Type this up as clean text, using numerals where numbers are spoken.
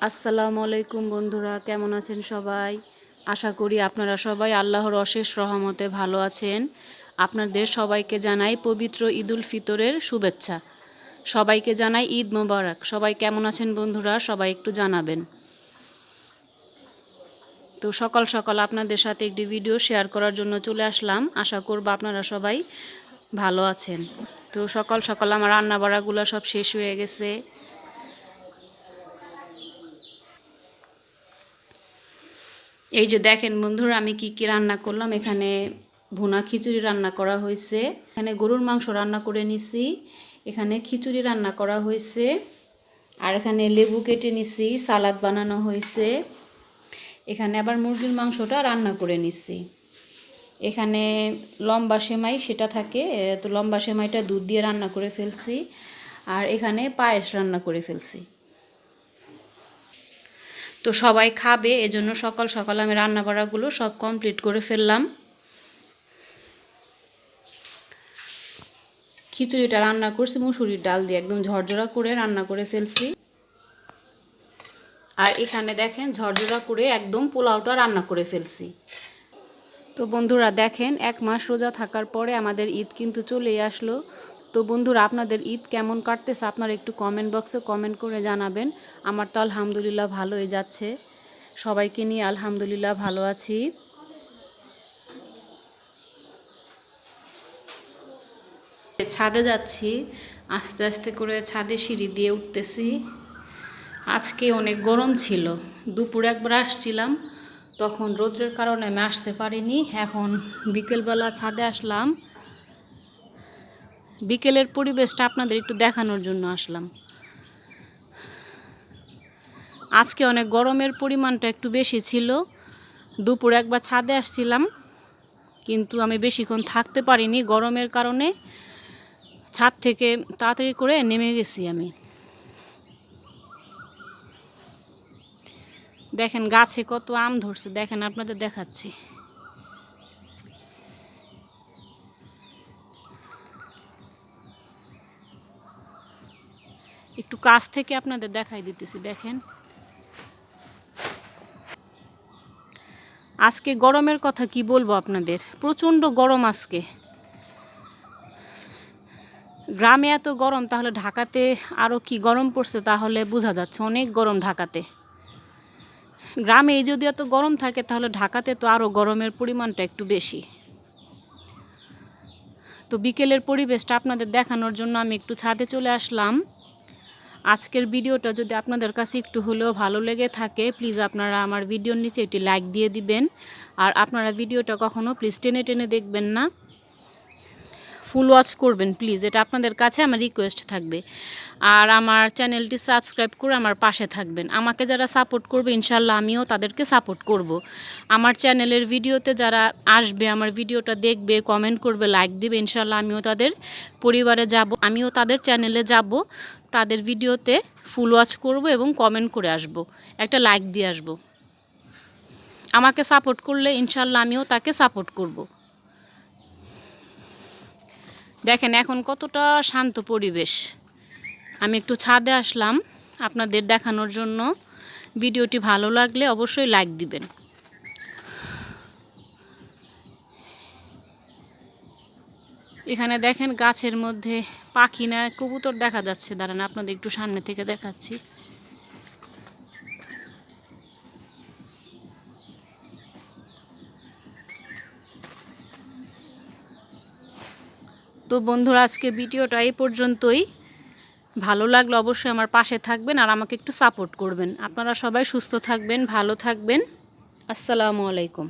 আসসালামু আলাইকুম বন্ধুরা, কেমন আছেন সবাই? আশা করি আপনারা সবাই আল্লাহর অশেষ রহমতে ভালো আছেন। আপনাদের সবাইকে জানাই পবিত্র ঈদুল ফিতরের শুভেচ্ছা। সবাইকে জানাই ঈদ মোবারক। সবাই কেমন আছেন বন্ধুরা? সবাই একটু জানাবেন। তো সকাল সকাল আপনাদের সাথে একটি ভিডিও শেয়ার করার জন্য চলে আসলাম। আশা করব আপনারা সবাই ভালো আছেন। তো সকাল সকাল আমার রান্না বাড়াগুলো সব শেষ হয়ে গেছে। এই যে দেখেন বন্ধুরা, আমি কি কি রান্না করলাম। এখানে ভুনা খিচুড়ি রান্না করা হয়েছে, এখানে গরুর মাংস রান্না করে নিছি, এখানে খিচুড়ি রান্না করা হয়েছে, আর এখানে লেবু কেটে নিছি, সালাদ বানানো হয়েছে। এখানে আবার মুরগির মাংসটা রান্না করে নিছি। এখানে লম্বা সেমাই সেটা থাকে, তো লম্বা সেমাইটা দুধ দিয়ে রান্না করে ফেলছি। আর এখানে পায়েস রান্না করে ফেলছি। তো সবাই খাবে, এজন্য সকাল সকাল আমি রান্না বাড়াগুলো সব কমপ্লিট করে ফেললাম। খিচুড়িটা রান্না করছি মুসুরির ডাল দিয়ে, একদম ঝরঝরা করে রান্না করে ফেলছি। আর এখানে দেখেন ঝরঝরা করে একদম পোলাওটা রান্না করে ফেলছি। তো বন্ধুরা দেখেন, 1 মাস রোজা থাকার পরে আমাদের ঈদ কিন্তু চলেই আসলো। তো বন্ধুরা, আপনাদের ঈদ কেমন কাটতেছে আপনারা একটু কমেন্ট বক্সে কমেন্ট করে জানাবেন। আমার তো আলহামদুলিল্লাহ ভালোই যাচ্ছে, সবাইকে নিয়ে আলহামদুলিল্লাহ ভালো আছি। ছাদে যাচ্ছি, আস্তে আস্তে করে ছাদে সিঁড়ি দিয়ে উঠতেছি। আজকে অনেক গরম ছিল, দুপুরে একবার আসছিলাম, তখন রোদের কারণে আমি আসতে পারিনি। এখন বিকেলবেলা ছাদে আসলাম, বিকেলের পরিবেশটা আপনাদের একটু দেখানোর জন্য আসলাম। আজকে অনেক গরমের পরিমাণটা একটু বেশি ছিল। দুপুরে একবার ছাদে আসছিলাম, কিন্তু আমি বেশিক্ষণ থাকতে পারিনি গরমের কারণে। ছাদ থেকে তাড়াতাড়ি করে নেমে গেছি আমি। দেখেন গাছে কত আম ধরছে, দেখেন আপনাদের দেখাচ্ছি। একটু কাছ থেকে আপনাদের দেখাই দিতেছি, দেখেন। আজকে গরমের কথা কি বলবো আপনাদের, প্রচণ্ড গরম আজকে। গ্রামে এত গরম, তাহলে ঢাকাতে আরও কি গরম পড়ছে তাহলে বোঝা যাচ্ছে, অনেক গরম ঢাকাতে। গ্রামে যদি এত গরম থাকে তাহলে ঢাকাতে তো আরও গরমের পরিমাণটা একটু বেশি। তো বিকেলের পরিবেশটা আপনাদের দেখানোর জন্য আমি একটু ছাদে চলে আসলাম। আজকের ভিডিওটা যদি আপনাদের কাছে একটু হলেও ভালো লেগে থাকে, প্লিজ আপনারা আমার ভিডিওর নিচে একটি লাইক দিয়ে দিবেন। আর আপনারা ভিডিওটা কখনো প্লিজ টেনে টেনে দেখবেন না, ফুল ওয়াচ করবেন প্লিজ, এটা আপনাদের কাছে আমার রিকোয়েস্ট থাকবে। আর আমার চ্যানেলটি সাবস্ক্রাইব করে আমার পাশে থাকবেন। আমাকে যারা সাপোর্ট করবে ইনশাল্লাহ আমিও তাদেরকে সাপোর্ট করব। আমার চ্যানেলের ভিডিওতে যারা আসবে, আমার ভিডিওটা দেখবে, কমেন্ট করবে, লাইক দিবে, ইনশাল্লাহ আমিও তাদের পরিবারে যাব, আমিও তাদের চ্যানেলে যাব, তাদের ভিডিওতে ফুল ওয়াচ করব এবং কমেন্ট করে আসব, একটা লাইক দিয়ে আসব। আমাকে সাপোর্ট করলে ইনশাল্লাহ আমিও তাকে সাপোর্ট করব। দেখেন এখন কতটা শান্ত পরিবেশ। আমি একটু ছাদে আসলাম আপনাদের দেখানোর জন্য। ভিডিওটি ভালো লাগলে অবশ্যই লাইক দিবেন। এখানে দেখেন গাছের মধ্যে পাখি না কবুতর দেখা যাচ্ছে, দাঁড়ান আপনাদের একটু সামনে থেকে দেখাচ্ছি। তো বন্ধুরা, আজকে ভিডিওটা এই পর্যন্তই। ভালো লাগলে অবশ্যই আমার পাশে থাকবেন আর আমাকে একটু সাপোর্ট করবেন। আপনারা সবাই সুস্থ থাকবেন, ভালো থাকবেন। আসসালামু আলাইকুম।